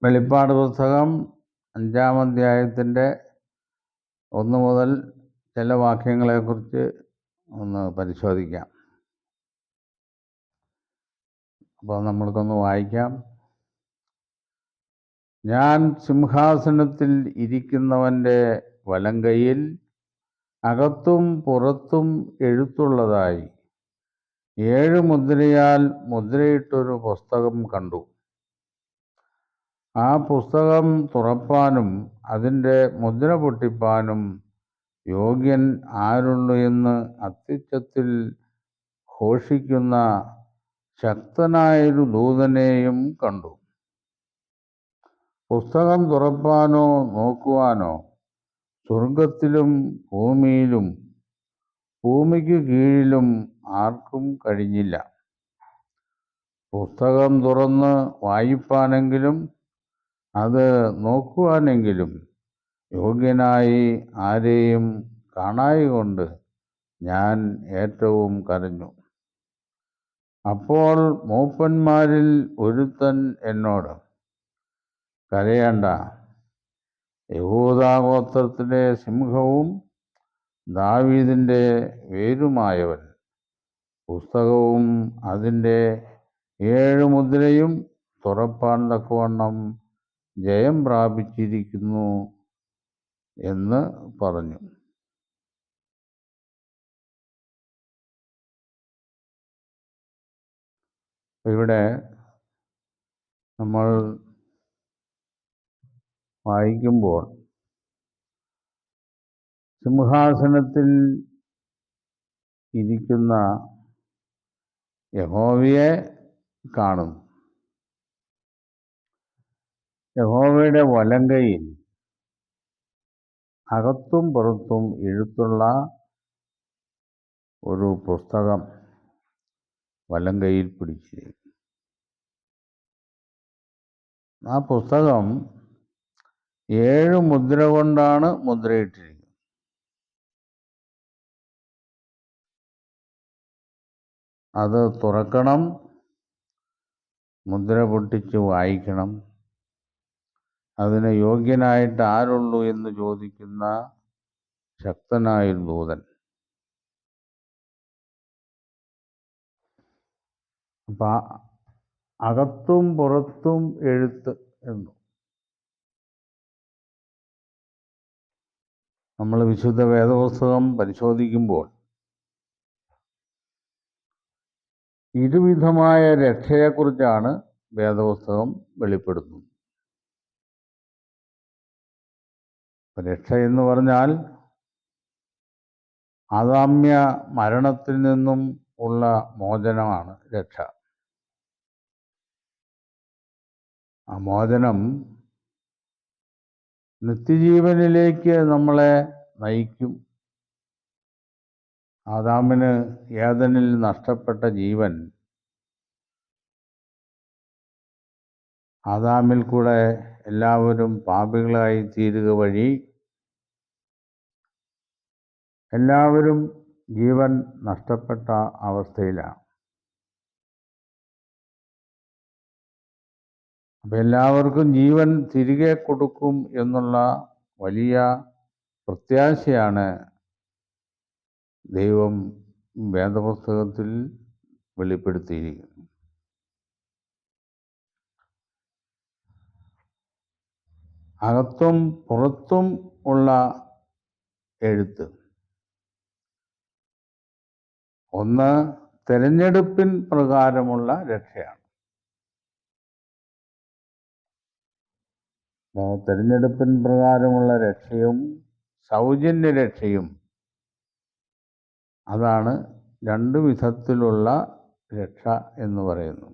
വെളിപ്പാട് പുസ്തകം 5-ാം അധ്യായത്തിൻ്റെ 1 മുതൽ ചില വാക്യങ്ങളെക്കുറിച്ച് ഒന്ന് പരിശോധിക്കാം. അപ്പോൾ നമ്മൾക്കൊന്ന് വായിക്കാം. ഞാൻ സിംഹാസനത്തിൽ ഇരിക്കുന്നവൻ്റെ വലങ്കയിൽ അകത്തും പുറത്തും എഴുത്തുള്ളതായി 7 മുദ്രയാൽ മുദ്രയിട്ടൊരു പുസ്തകം കണ്ടു. ആ പുസ്തകം തുറപ്പാനും അതിൻ്റെ മുദ്ര പൊട്ടിപ്പാനും യോഗ്യൻ ആരുള്ളു എന്ന് അത്യുച്ചത്തിൽ ഘോഷിക്കുന്ന ശക്തനായൊരു ദൂതനെയും കണ്ടു. പുസ്തകം തുറപ്പാനോ നോക്കുവാനോ സ്വർഗത്തിലും ഭൂമിയിലും ഭൂമിക്ക് കീഴിലും ആർക്കും കഴിഞ്ഞില്ല. പുസ്തകം തുറന്ന് വായിപ്പാനെങ്കിലും അത് നോക്കുവാനെങ്കിലും യോഗ്യനായി ആരെയും കാണായ്കൊണ്ട് ഞാൻ ഏറ്റവും കരഞ്ഞു. അപ്പോൾ മൂപ്പന്മാരിൽ ഒരുത്തൻ എന്നോട്, കരയണ്ട, യഹൂദാഗോത്രത്തിലെ സിംഹവും ദാവീദിൻ്റെ വേരുമായവൻ പുസ്തകവും അതിൻ്റെ 7 മുദ്രയും തുറപ്പാൻ തക്കവണ്ണം ജയം പ്രാപിച്ചിരിക്കുന്നു എന്ന് പറഞ്ഞു. ഇവിടെ നമ്മൾ വായിക്കുമ്പോൾ സിംഹാസനത്തിൽ ഇരിക്കുന്ന യഹോവയെ കാണുന്നു. യഹോവയുടെ വലങ്കയിൽ അകത്തും പുറത്തും എഴുത്തുള്ള ഒരു പുസ്തകം വലങ്കയിൽ പിടിച്ചിരിക്കുന്നു. ആ പുസ്തകം 7 മുദ്ര കൊണ്ടാണ് മുദ്രയിട്ടിരിക്കുന്നത്. അത് തുറക്കണം, മുദ്ര പൊട്ടിച്ച് വായിക്കണം. അതിന് യോഗ്യനായിട്ട് ആരുള്ളൂ എന്ന് ചോദിക്കുന്ന ശക്തനായൊരു ദൂതൻ. അപ്പം അകത്തും പുറത്തും എഴുത്ത് എന്നു നമ്മൾ വിശുദ്ധ വേദപുസ്തകം പരിശോധിക്കുമ്പോൾ ഇരുവിധമായ രക്ഷയെക്കുറിച്ചാണ് വേദപുസ്തകം വെളിപ്പെടുത്തുന്നത്. രക്ഷ എന്ന് പറഞ്ഞാൽ അദാമ്യ മരണത്തിൽ നിന്നും ഉള്ള മോചനമാണ് രക്ഷ. ആ മോചനം നിത്യജീവനിലേക്ക് നമ്മളെ നയിക്കും. ആദാമിന് ഏദനിൽ നഷ്ടപ്പെട്ട ജീവൻ ആദാമിൽ കൂടെ എല്ലാവരും പാപികളായി തീരുക വഴി എല്ലാവരും ജീവൻ നഷ്ടപ്പെട്ട അവസ്ഥയിലാണ്. അപ്പം എല്ലാവർക്കും ജീവൻ തിരികെ കൊടുക്കും എന്നുള്ള വലിയ പ്രത്യാശയാണ് ദൈവം വേദപുസ്തകത്തിൽ വെളിപ്പെടുത്തിയിരിക്കുന്നത്. അകത്തും പുറത്തും ഉള്ള എഴുത്ത്. ഒന്ന് തിരഞ്ഞെടുപ്പിൻ പ്രകാരമുള്ള രക്ഷയാണ്. തിരഞ്ഞെടുപ്പിൻ പ്രകാരമുള്ള രക്ഷയും സൗജന്യ രക്ഷയും, അതാണ് 2 വിധത്തിലുള്ള രക്ഷ എന്ന് പറയുന്നു.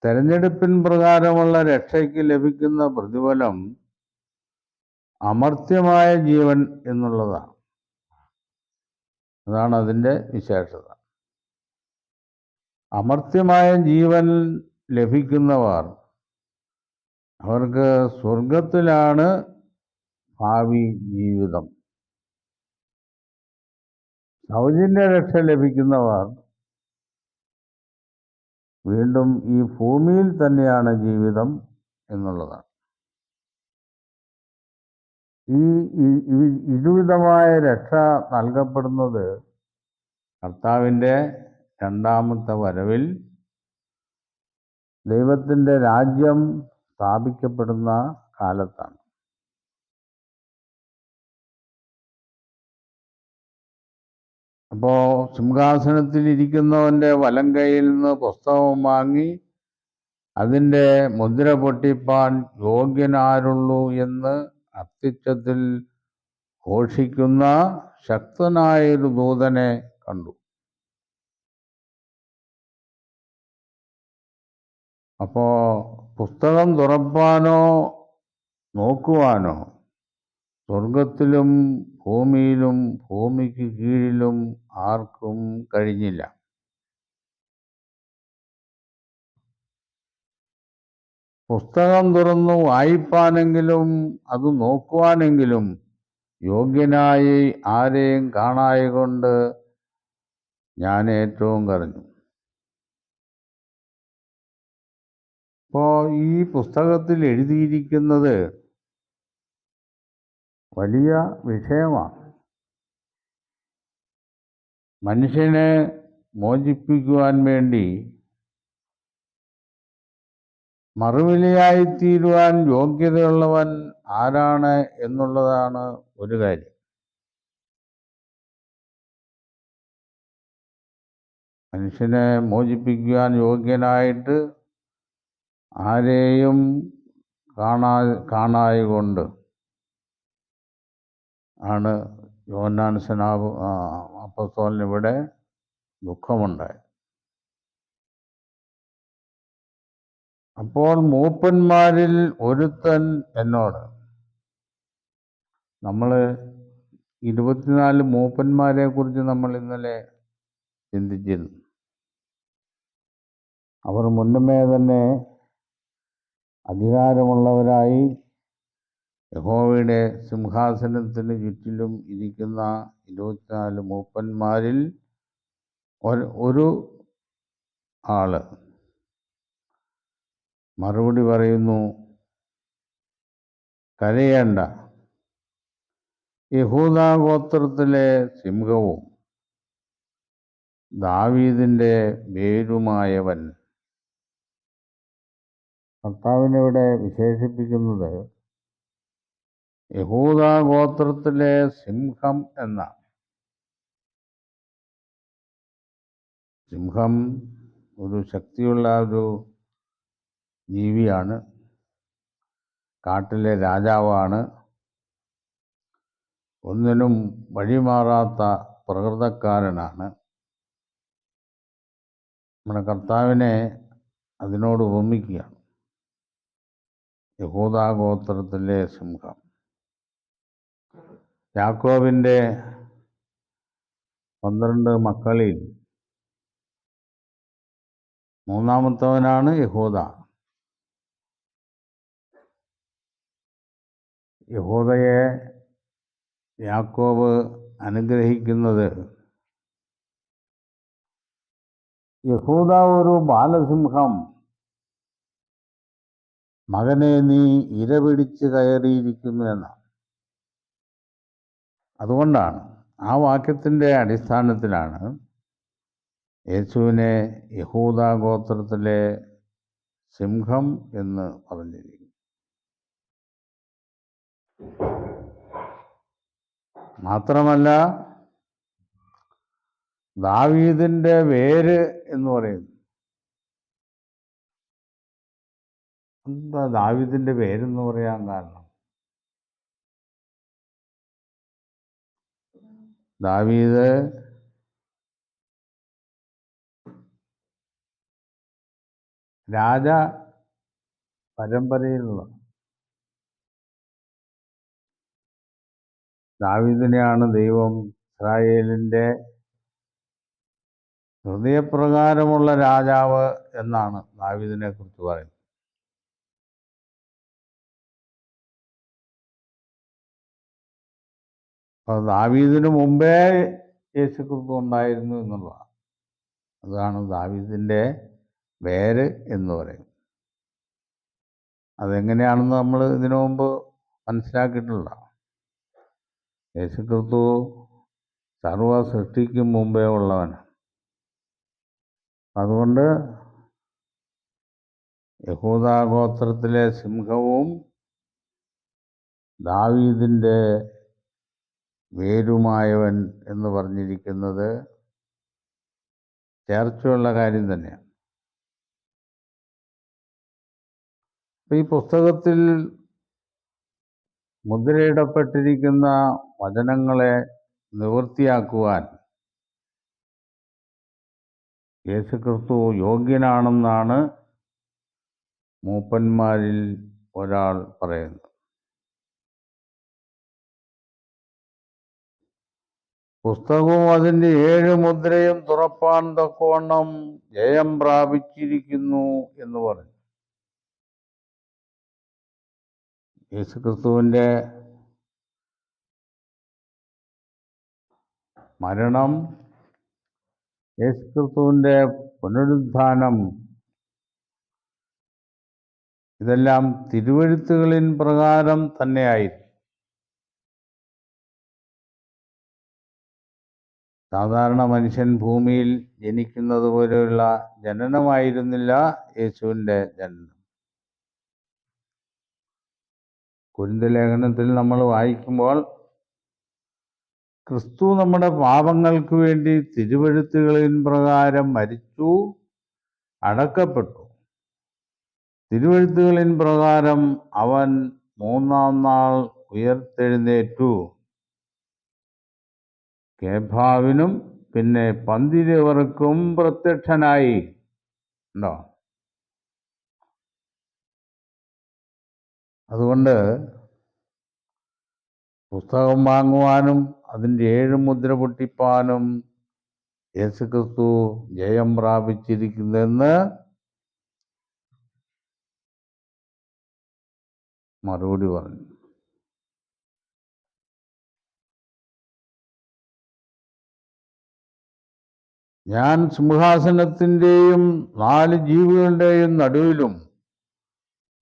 തെരഞ്ഞെടുപ്പിൻ പ്രകാരമുള്ള രക്ഷയ്ക്ക് ലഭിക്കുന്ന പ്രതിഫലം അമർത്യമായ ജീവൻ എന്നുള്ളതാണ്. അതാണ് അതിൻ്റെ വിശേഷത. അമർത്യമായ ജീവൻ ലഭിക്കുന്നവർ, അവർക്ക് സ്വർഗത്തിലാണ് ഭാവി ജീവിതം. സൗജന്യ രക്ഷ ലഭിക്കുന്നവർ വീണ്ടും ഈ ഭൂമിയിൽ തന്നെയാണ് ജീവിതം എന്നുള്ളതാണ്. ഈ ഇരുവിധമായ രക്ഷ നൽകപ്പെടുന്നത് കർത്താവിൻ്റെ രണ്ടാമത്തെ വരവിൽ ദൈവത്തിൻ്റെ രാജ്യം സ്ഥാപിക്കപ്പെടുന്ന കാലത്താണ്. അപ്പോൾ സിംഹാസനത്തിൽ ഇരിക്കുന്നവൻ്റെ വലം കൈയിൽ നിന്ന് പുസ്തകം വാങ്ങി അതിൻ്റെ മുദ്ര പൊട്ടിപ്പാൻ യോഗ്യനാരുള്ളൂ എന്ന് അത്യുച്ചത്തിൽ ഘോഷിക്കുന്ന ശക്തനായൊരു ദൂതനെ കണ്ടു. അപ്പോൾ പുസ്തകം തുറപ്പാനോ നോക്കുവാനോ സ്വർഗത്തിലും ഭൂമിയിലും ഭൂമിക്ക് കീഴിലും ആർക്കും കഴിഞ്ഞില്ല. പുസ്തകം തുറന്നു വായിപ്പാനെങ്കിലും അത് നോക്കുവാനെങ്കിലും യോഗ്യനായി ആരെയും കാണായകൊണ്ട് ഞാൻ ഏറ്റവും കരഞ്ഞു. അപ്പോൾ ഈ പുസ്തകത്തിൽ എഴുതിയിരിക്കുന്നത് വലിയ വിഷയമാണ്. മനുഷ്യനെ മോചിപ്പിക്കുവാൻ വേണ്ടി മറുവിലയായിത്തീരുവാൻ യോഗ്യതയുള്ളവൻ ആരാണ് എന്നുള്ളതാണ് ഒരു കാര്യം. മനുഷ്യനെ മോചിപ്പിക്കുവാൻ യോഗ്യനായിട്ട് ആരെയും കാണായകൊണ്ട് ആണ് യോഹന്നാൻ സ്നാപക അപ്പോസ്തലന് ഇവിടെ ദുഃഖമുണ്ടായത്. അപ്പോൾ മൂപ്പന്മാരിൽ ഒരുത്തൻ എന്നോട്, നമ്മൾ 24 മൂപ്പന്മാരെ കുറിച്ച് നമ്മൾ ഇന്നലെ ചിന്തിച്ചിരുന്നു. അവർ മുന്നമേ തന്നെ അധികാരമുള്ളവരായി യഹോവയുടെ സിംഹാസനത്തിന് ചുറ്റിലും ഇരിക്കുന്ന 24 മൂപ്പന്മാരിൽ ഒരു ആള് മറുപടി പറയുന്നു, കരയേണ്ട, യഹൂദാ ഗോത്രത്തിലെ സിംഹവും ദാവീദിൻ്റെ വേരുമായവൻ. കർത്താവിനെ ഇവിടെ വിശേഷിപ്പിക്കുന്നത് യഹൂദാ ഗോത്രത്തിലെ സിംഹം എന്നാണ്. സിംഹം ഒരു ശക്തിയുള്ള ഒരു ജീവിയാണ്, കാട്ടിലെ രാജാവാണ്, ഒന്നിനും വഴിമാറാത്ത പ്രകൃതക്കാരനാണ്. നമ്മുടെ കർത്താവിനെ അതിനോട് ഉപമിക്കുകയാണ്, യഹൂദാ ഗോത്രത്തിലെ സിംഹം. യാക്കോബിൻ്റെ 12 മക്കളിൽ മൂന്നാമത്തവനാണ് യഹൂദ. യഹൂദയെ യാക്കോബ് അനുഗ്രഹിക്കുന്നത്, യഹൂദ ഒരു ബാലസിംഹം, മകനെ നീ ഇരപിടിച്ച് കയറിയിരിക്കുന്നു എന്നാണ്. അതുകൊണ്ടാണ്, ആ വാക്യത്തിൻ്റെ അടിസ്ഥാനത്തിലാണ് യേശുവിനെ യഹൂദാ ഗോത്രത്തിലെ സിംഹം എന്ന് പറഞ്ഞിരിക്കുന്നത്. മാത്രമല്ല, ദാവീദിൻ്റെ വേര് എന്ന് പറയുന്നു. എന്താ ദാവീദിൻ്റെ വേരെന്ന് പറയാൻ കാരണം? ദാവീദ് രാജ പരമ്പരയിലുള്ള ദാവീദിനെയാണ് ദൈവം ഇസ്രായേലിൻ്റെ ഹൃദയപ്രകാരമുള്ള രാജാവ് എന്നാണ് ദാവീദിനെ കുറിച്ച് പറയുന്നത്. അപ്പോൾ ദാവീദിന് മുമ്പേ യേശുക്രിസ്തു ഉണ്ടായിരുന്നു എന്നുള്ളതാണ്. അതാണ് ദാവീദിൻ്റെ വേര് എന്ന് പറയും. അതെങ്ങനെയാണെന്ന് നമ്മൾ ഇതിനു മുമ്പ് മനസ്സിലാക്കിയിട്ടുള്ള. യേശുക്രിസ്തു സർവ സൃഷ്ടിക്കും മുമ്പേ ഉള്ളവനാണ്. അതുകൊണ്ട് യഹൂദാഗോത്രത്തിലെ സിംഹവും ദാവീദിൻ്റെ വേരുമായവൻ എന്ന് പറഞ്ഞിരിക്കുന്നത് ചേർച്ചയുള്ള കാര്യം തന്നെയാണ്. ഈ പുസ്തകത്തിൽ മുദ്രയിടപ്പെട്ടിരിക്കുന്ന വചനങ്ങളെ നിവൃത്തിയാക്കുവാൻ യേശുക്രിസ്തു യോഗ്യനാണെന്നാണ് മൂപ്പന്മാരിൽ ഒരാൾ പറയുന്നത്. പുസ്തകവും അതിൻ്റെ 7 മുദ്രയും തുറപ്പാൻ തക്കവണ്ണം ജയം പ്രാപിച്ചിരിക്കുന്നു എന്ന് പറഞ്ഞു. യേശുക്രിസ്തുവിൻ്റെ മരണം, യേശുക്രിസ്തുവിൻ്റെ പുനരുത്ഥാനം, ഇതെല്ലാം തിരുവെഴുത്തുകളിൻ പ്രകാരം തന്നെയായിരുന്നു. സാധാരണ മനുഷ്യൻ ഭൂമിയിൽ ജനിക്കുന്നത് പോലെയുള്ള ജനനമായിരുന്നില്ല യേശുവിൻ്റെ ജനനം. കൊരിന്ത്യർ ലേഖനത്തിൽ നമ്മൾ വായിക്കുമ്പോൾ ക്രിസ്തു നമ്മുടെ പാപങ്ങൾക്ക് വേണ്ടി തിരുവെഴുത്തുകളിൻ പ്രകാരം മരിച്ചു, അടക്കപ്പെട്ടു. തിരുവെഴുത്തുകളിൻ പ്രകാരം അവൻ 3-ാം നാൾ ഉയർത്തെഴുന്നേറ്റു. കേഫാവിനും പിന്നെ 12 പേർക്കും പ്രത്യക്ഷനായി. ഉണ്ടോ? അതുകൊണ്ട് പുസ്തകം വാങ്ങുവാനും അതിൻ്റെ 7 മുദ്ര പൊട്ടിപ്പാനും യേശുക്രിസ്തു ജയം പ്രാപിച്ചിരിക്കുന്നെന്ന് മറുപടി പറഞ്ഞു. ഞാൻ സിംഹാസനത്തിൻ്റെയും 4 ജീവികളുടെയും നടുവിലും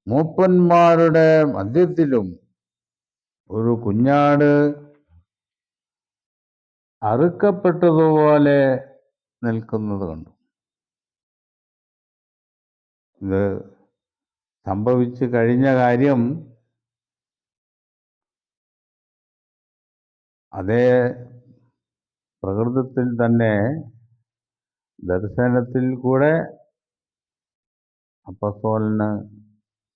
മൂപ്പന്മാരുടെ മധ്യത്തിലും ഒരു കുഞ്ഞാട് അറുക്കപ്പെട്ടതുപോലെ നിൽക്കുന്നത് കണ്ടു. ഇത് സംഭവിച്ചു കഴിഞ്ഞ കാര്യം അതേ പ്രകൃതത്തിൽ തന്നെ ദർശനത്തിൽ കൂടെ അപ്പസ്തോലന്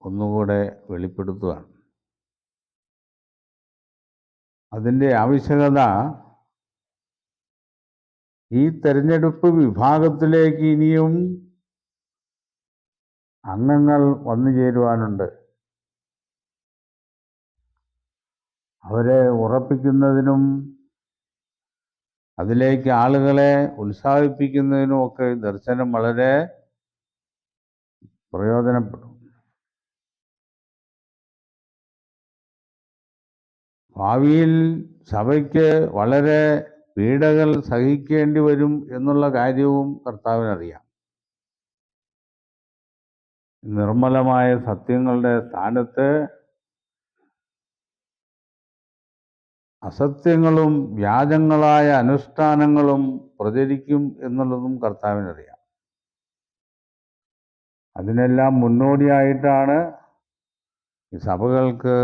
ഒന്നുകൂടെ വെളിപ്പെടുത്തുകയാണ്. അതിൻ്റെ ആവശ്യകത ഈ തെരഞ്ഞെടുപ്പ് വിഭാഗത്തിലേക്ക് ഇനിയും അംഗങ്ങൾ വന്നു ചേരുവാനുണ്ട്. അവരെ ഉറപ്പിക്കുന്നതിനും അതിലേക്ക് ആളുകളെ ഉത്സാഹിപ്പിക്കുന്നതിനും ഒക്കെ ദർശനം വളരെ പ്രയോജനപ്പെടും. ഭാവിയിൽ സഭയ്ക്ക് വളരെ പീഡകൾ സഹിക്കേണ്ടി വരും എന്നുള്ള കാര്യവും കർത്താവിനറിയാം. നിർമ്മലമായ സത്യങ്ങളുടെ സ്ഥാനത്ത് അസത്യങ്ങളും വ്യാജങ്ങളായ അനുഷ്ഠാനങ്ങളും പ്രചരിക്കും എന്നുള്ളതും കർത്താവിനറിയാം. അതിനെല്ലാം മുന്നോടിയായിട്ടാണ് ഈ സഭകൾക്ക്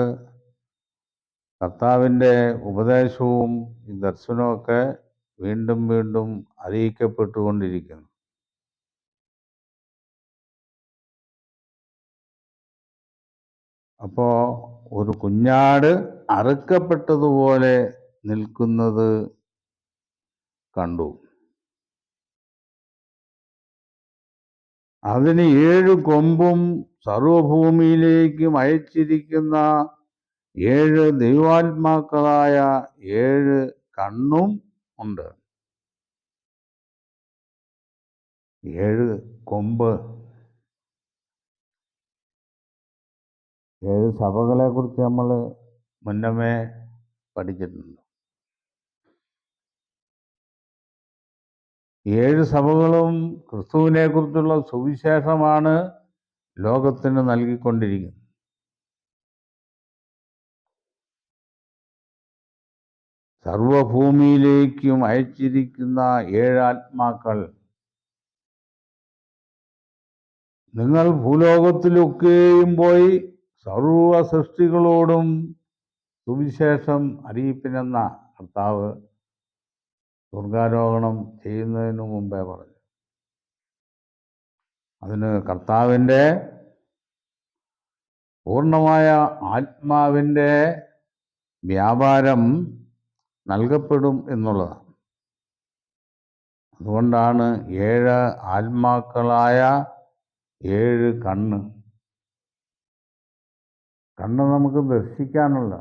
കർത്താവിൻ്റെ ഉപദേശവും ഈ ദർശനമൊക്കെ വീണ്ടും വീണ്ടും അറിയിക്കപ്പെട്ടുകൊണ്ടിരിക്കുന്നു. അപ്പോൾ ഒരു കുഞ്ഞാട് അറുക്കപ്പെട്ടതുപോലെ നിൽക്കുന്നത് കണ്ടു. അതിന് 7 കൊമ്പും സർവഭൂമിയിലേക്കും അയച്ചിരിക്കുന്ന 7 ദൈവാത്മാക്കളായ 7 കണ്ണും ഉണ്ട്. 7 കൊമ്പ്. 7 സഭകളെ കുറിച്ച് നമ്മൾ മുന്നമേ പഠിച്ചിട്ടുണ്ട്. 7 സഭകളും ക്രിസ്തുവിനെക്കുറിച്ചുള്ള സുവിശേഷമാണ് ലോകത്തിന് നൽകിക്കൊണ്ടിരിക്കുന്നത്. സർവഭൂമിയിലേക്കും അയച്ചിരിക്കുന്ന 7 ആത്മാക്കൾ നിങ്ങൾ ഭൂലോകത്തിലൊക്കെയും പോയി സർവ സൃഷ്ടികളോടും സുവിശേഷം അറിയിപ്പിനെന്ന കർത്താവ് സ്വർഗാരോഹണം ചെയ്യുന്നതിന് മുമ്പേ പറഞ്ഞു. അതിന് കർത്താവിൻ്റെ പൂർണ്ണമായ ആത്മാവിൻ്റെ വ്യാപാരം നൽകപ്പെടും എന്നുള്ളതാണ്. അതുകൊണ്ടാണ് 7 ആത്മാക്കളായ 7 കണ്ണ് നമുക്ക് ദർശിക്കാനുള്ള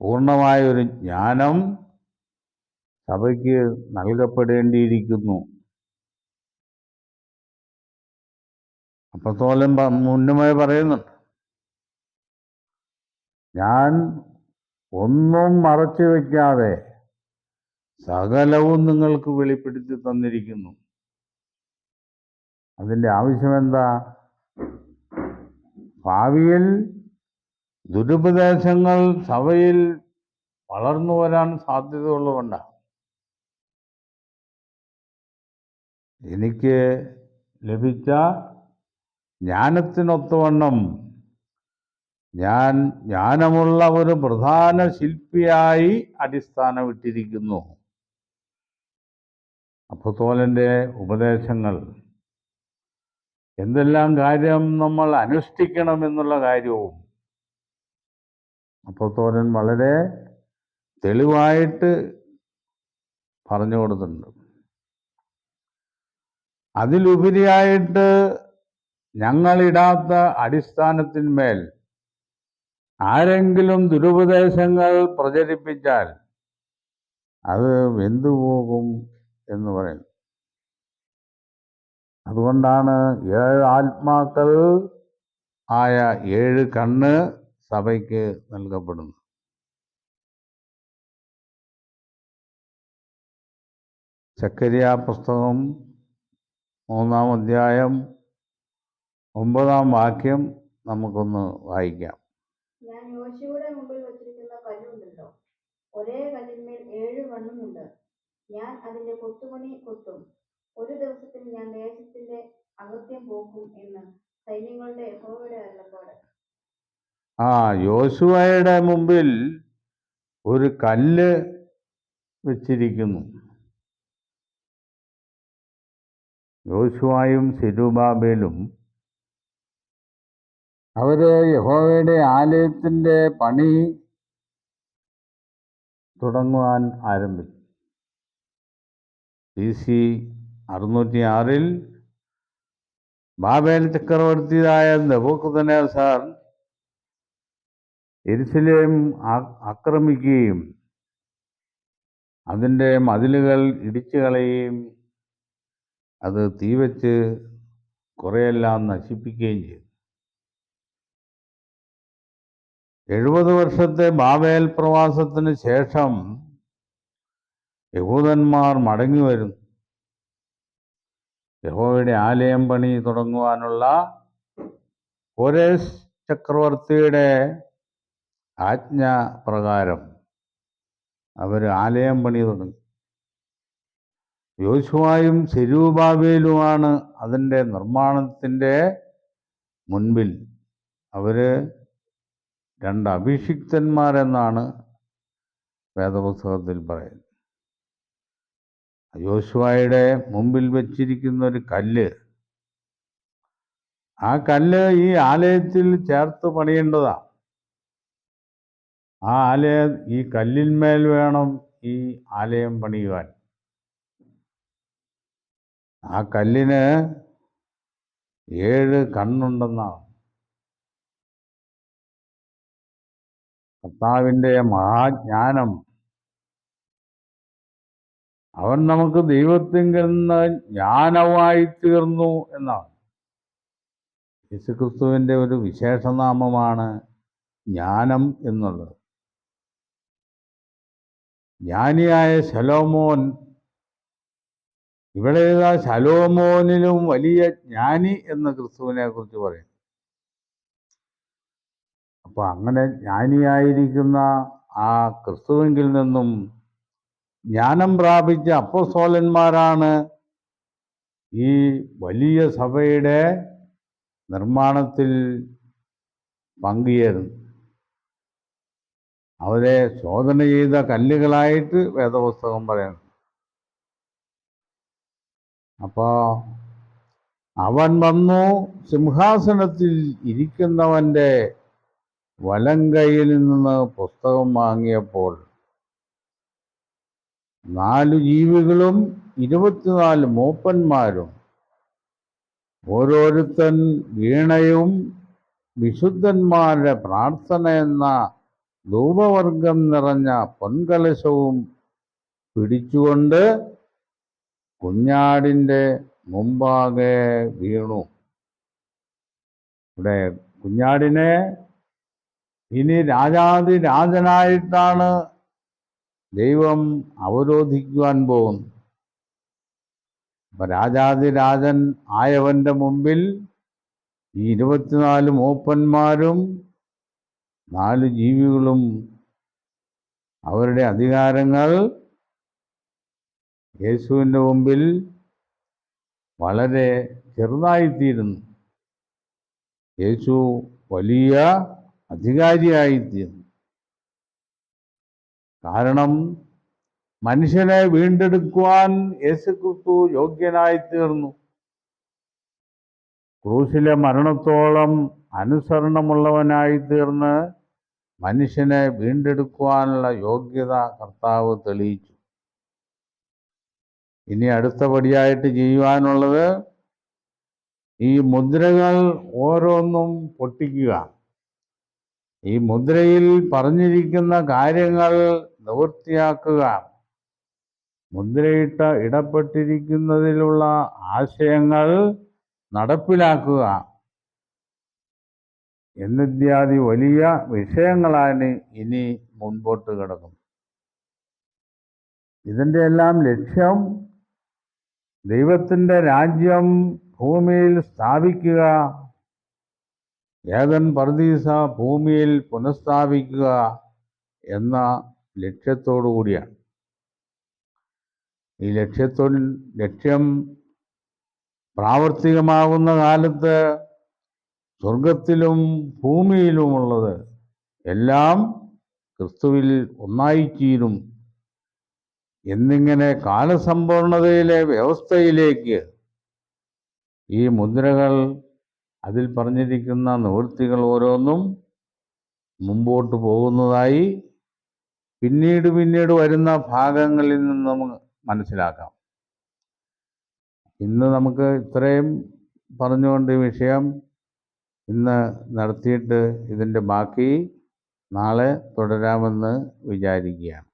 പൂർണ്ണമായ ഒരു ജ്ഞാനം സഭയ്ക്ക് നൽകപ്പെടേണ്ടിയിരിക്കുന്നു. അപ്പോസ്തലൻ മുന്നമേ പറയുന്നുണ്ട്, ഞാൻ ഒന്നും മറച്ചു വയ്ക്കാതെ സകലവും നിങ്ങൾക്ക് വെളിപ്പെടുത്തി തന്നിരിക്കുന്നു. അതിൻ്റെ ആവശ്യമെന്താ? ഭാവിയിൽ ദുരുപദേശങ്ങൾ സഭയിൽ വളർന്നു വരാൻ സാധ്യതയുള്ളതുകൊണ്ടാണ്. എനിക്ക് ലഭിച്ച ജ്ഞാനത്തിനൊത്തവണ്ണം ഞാൻ ജ്ഞാനമുള്ള ഒരു പ്രധാന ശില്പിയായി അടിസ്ഥാനമിട്ടിരിക്കുന്നു. അപ്പോസ്തലൻ്റെ ഉപദേശങ്ങൾ എന്തെല്ലാം കാര്യം നമ്മൾ അനുഷ്ഠിക്കണമെന്നുള്ള കാര്യവും അപ്പോസ്തലൻ വളരെ തെളിവായിട്ട് പറഞ്ഞു കൊടുത്തിട്ടുണ്ട്. അതിലുപരിയായിട്ട് ഞങ്ങളിടാത്ത അടിസ്ഥാനത്തിന്മേൽ ആരെങ്കിലും ദുരുപദേശങ്ങൾ പ്രചരിപ്പിച്ചാൽ അത് വെന്തുപോകും എന്ന് പറയുന്നു. അതുകൊണ്ടാണ് 7 ആത്മാക്കൾ ആയ 7 കണ്ണ് സഭയ്ക്ക് നൽകപ്പെടുന്നു. സക്കറിയ പുസ്തകം 3-ാം അധ്യായം 9-ാം വാക്യം നമുക്കൊന്ന് വായിക്കാം. ഞാൻ യോശുവയുടെ മുമ്പിൽ വച്ചിരിക്കുന്ന കല്ലുണ്ടല്ലോ, ഒരേ കല്ലിന്മേൽ 7 കണ്ണുമുണ്ട്. ഞാൻ അതിന്റെ കൊത്തുപണി കൊത്തും. ഒരു ദിവസത്തിൽ ഞാൻ ദേശത്തിന്റെ അകത്യം പോക്കും എന്ന് സൈന്യങ്ങളുടെ യഹോവയുടെ അരുളപ്പാട്. യോശുവയുടെ മുമ്പിൽ ഒരു കല്ല് വെച്ചിരിക്കുന്നു. യോശുവയും സെരുബ്ബാബേലും അവര് യഹോവയുടെ ആലയത്തിന്റെ പണി തുടങ്ങുവാൻ ആരംഭിച്ചു. BC 606 ബാബേൽ ചക്രവർത്തിയായ നെബൂഖദ്നേസർ യെരുശലേം ആക്രമിക്കുകയും അതിൻ്റെ മതിലുകൾ ഇടിച്ചു കളയുകയും അത് തീവച്ച് കുറെയെല്ലാം നശിപ്പിക്കുകയും ചെയ്തു. 70 വർഷത്തെ ബാബേൽ പ്രവാസത്തിന് ശേഷം യഹൂദന്മാർ മടങ്ങി വരുന്നു. യഹോവയുടെ ആലയം പണി തുടങ്ങുവാനുള്ള കോരേശ് ചക്രവർത്തിയുടെ ആജ്ഞ പ്രകാരം അവർ ആലയം പണി തുടങ്ങി. യോശുവയും സെരുബ്ബാബേലുമാണ് അതിൻ്റെ നിർമ്മാണത്തിൻ്റെ മുൻപിൽ. അവർ 2 അഭിഷിക്തന്മാരെന്നാണ് വേദപുസ്തകത്തിൽ പറയുന്നത്. യോശുവയുടെ മുമ്പിൽ വച്ചിരിക്കുന്ന ഒരു കല്ല്, ആ കല്ല് ഈ ആലയത്തിൽ ചേർത്ത് പണിയേണ്ടതാണ്. ഈ കല്ലിന്മേൽ വേണം ഈ ആലയം പണിയുവാൻ. ആ കല്ലിന് 7 കണ്ണുണ്ടെന്നാണ്. കർത്താവിൻ്റെ മഹാജ്ഞാനം, അവൻ നമുക്ക് ദൈവത്തിങ്കിൽ നിന്ന് ജ്ഞാനമായി തീർന്നു എന്നാണ്. യേശുക്രിസ്തുവിൻ്റെ ഒരു വിശേഷനാമമാണ് ജ്ഞാനം എന്നുള്ളത്. ജ്ഞാനിയായ ശലോമോൻ ഇവിടെ ഏതാ ശലോമോനിലും വലിയ ജ്ഞാനി എന്ന് ക്രിസ്തുവിനെ കുറിച്ച് പറയും. അപ്പൊ അങ്ങനെ ജ്ഞാനിയായിരിക്കുന്ന ആ ക്രിസ്തുവിങ്കിൽ നിന്നും ജ്ഞാനം പ്രാപിച്ച അപ്പോസ്തലന്മാരാണ് ഈ വലിയ സഭയുടെ നിർമ്മാണത്തിൽ പങ്കുചേരുന്നത്. അവരെ ശോധന ചെയ്ത കല്ലുകളായിട്ട് വേദപുസ്തകം പറയുന്നു. അപ്പോ അവൻ വന്നു സിംഹാസനത്തിൽ ഇരിക്കുന്നവന്റെ വലങ്കയിൽ നിന്ന് പുസ്തകം വാങ്ങിയപ്പോൾ 4 ജീവികളും 24 മൂപ്പന്മാരും ഓരോരുത്തൻ വീണയും വിശുദ്ധന്മാരുടെ പ്രാർത്ഥന എന്ന ധൂപവർഗം നിറഞ്ഞ പൊൻകലശവും പിടിച്ചുകൊണ്ട് കുഞ്ഞാടിൻ്റെ മുമ്പാകെ വീണു. ഇവിടെ കുഞ്ഞാടിനെ ഇനി രാജാതിരാജനായിട്ടാണ് ദൈവം അവരോധിക്കുവാൻ പോകുന്നു. അപ്പൊ രാജാതിരാജൻ ആയവന്റെ മുമ്പിൽ ഈ 24 മൂപ്പന്മാരും 4 ജീവികളും അവരുടെ അധികാരങ്ങൾ യേശുവിൻ്റെ മുമ്പിൽ വളരെ ചെറുതായിത്തീരുന്നു. യേശു വലിയ അധികാരിയായിത്തീരുന്നു. കാരണം മനുഷ്യനെ വീണ്ടെടുക്കുവാൻ യേശുക്രിസ്തു യോഗ്യനായിത്തീർന്നു. ക്രൂശിലെ മരണത്തോളം അനുസരണമുള്ളവനായിത്തീർന്ന് മനുഷ്യനെ വീണ്ടെടുക്കുവാനുള്ള യോഗ്യത കർത്താവ് തെളിയിച്ചു. ഇനി അടുത്ത പടിയായിട്ട് ചെയ്യുവാനുള്ളത് ഈ മുദ്രകൾ ഓരോന്നും പൊട്ടിക്കുക. ഈ മുദ്രയിൽ പറഞ്ഞിരിക്കുന്ന കാര്യങ്ങൾ നിവൃത്തിയാക്കുക. ഇടപ്പെട്ടിരിക്കുന്നതിലുള്ള ആശയങ്ങൾ നടപ്പിലാക്കുക എന്നിത്യാദി വലിയ വിഷയങ്ങളാണ് ഇനി മുൻപോട്ട് കിടക്കുന്നത്. ഇതിൻ്റെ എല്ലാം ലക്ഷ്യം ദൈവത്തിൻ്റെ രാജ്യം ഭൂമിയിൽ സ്ഥാപിക്കുക, ഏദൻ പർദീസ ഭൂമിയിൽ പുനഃസ്ഥാപിക്കുക എന്ന ലക്ഷ്യത്തോടു കൂടിയാണ്. ഈ ലക്ഷ്യം പ്രാവർത്തികമാകുന്ന കാലത്ത് സ്വർഗത്തിലും ഭൂമിയിലുമുള്ളത് എല്ലാം ക്രിസ്തുവിൽ ഒന്നായിത്തീരും എന്നിങ്ങനെ കാലസമ്പൂർണതയിലെ വ്യവസ്ഥയിലേക്ക് ഈ മുദ്രകൾ, അതിൽ പറഞ്ഞിരിക്കുന്ന നിവൃത്തികൾ ഓരോന്നും മുമ്പോട്ട് പോകുന്നതായി പിന്നീട് വരുന്ന ഭാഗങ്ങളിൽ നിന്ന് നമുക്ക് മനസ്സിലാക്കാം. ഇന്ന് നമുക്ക് ഇത്രയും പറഞ്ഞുകൊണ്ട് ഈ വിഷയം ഇന്ന് നടത്തിയിട്ട് ഇതിൻ്റെ ബാക്കി നാളെ തുടരാമെന്ന് വിചാരിക്കുകയാണ്.